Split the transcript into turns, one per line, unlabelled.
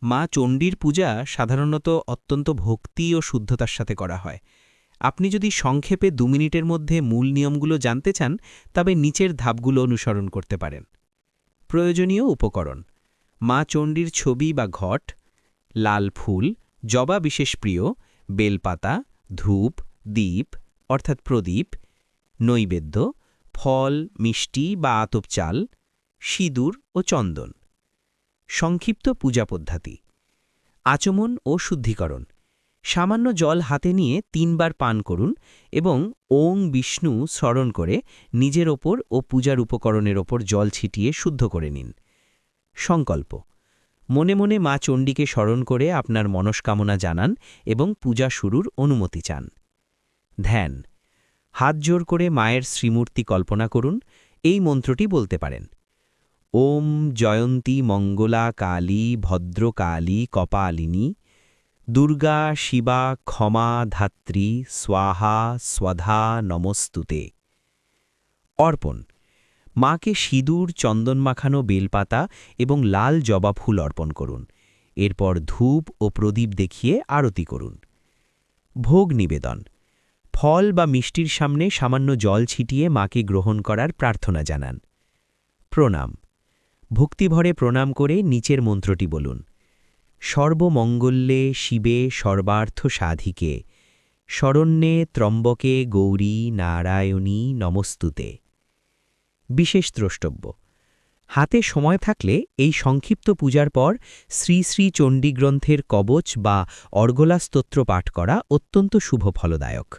মা চণ্ডীর পূজা সাধারণত অত্যন্ত ভক্তি ও শুদ্ধতার সাথে করা হয়। আপনি যদি সংক্ষেপে 2 মিনিটের মধ্যে মূল নিয়মগুলো জানতে চান, তবে নিচের ধাপগুলো অনুসরণ করতে পারেন। প্রয়োজনীয় উপকরণ: মা চণ্ডীর ছবি বা ঘট, লাল ফুল, জবা বিশেষ প্রিয়, বেলপাতা, ধূপ, দীপ অর্থাৎ প্রদীপ, নৈবেদ্য, ফল, মিষ্টি বা আতপ চাল, সিঁদুর ও চন্দন। সংক্ষিপ্ত পূজা পদ্ধতি: আচমন ও শুদ্ধিকরণ। সামান্য জল হাতে নিয়ে 3 বার পান করুন এবং ওং বিষ্ণু স্মরণ করে নিজের ওপর ও পূজার উপকরণের ওপর জল ছিটিয়ে শুদ্ধ করে নিন। সংকল্প: মনে মনে মা চণ্ডীকে স্মরণ করে আপনার মনস্কামনা জানান এবং পূজা শুরুর অনুমতি চান। ধ্যান: হাত জোর করে মায়ের শ্রীমূর্তি কল্পনা করুন। এই মন্ত্রটি বলতে পারেন: ওম জয়ন্তী মঙ্গলা কালী ভদ্রকালী কপালিনী দুর্গা শিবা ক্ষমা ধাত্রী স্বাহা স্বধা নমস্তুতে। অর্পণ: মাকে সিঁদুর, চন্দন মাখানো বেলপাতা এবং লাল জবা ফুল অর্পণ করুন। এরপর ধূপ ও প্রদীপ দেখিয়ে আরতি করুন। ভোগ নিবেদন: ফল বা মিষ্টির সামনে সামান্য জল ছিটিয়ে মাকে গ্রহণ করার প্রার্থনা জানান। প্রণাম: ভক্তিভরে প্রণাম করে নিচের মন্ত্রটি বলুন: সর্বমঙ্গলে শিবে সর্বার্থ সাধিকে শরণ্যে ত্র্যম্বকে গৌরী নারায়ণী নমস্তুতে। বিশেষ দ্রষ্টব্য: হাতে সময় থাকলে এই সংক্ষিপ্ত পূজার পর শ্রী শ্রী চণ্ডী গ্রন্থের কবচ বা অর্গলা স্তোত্র পাঠ করা অত্যন্ত শুভ ফলদায়ক।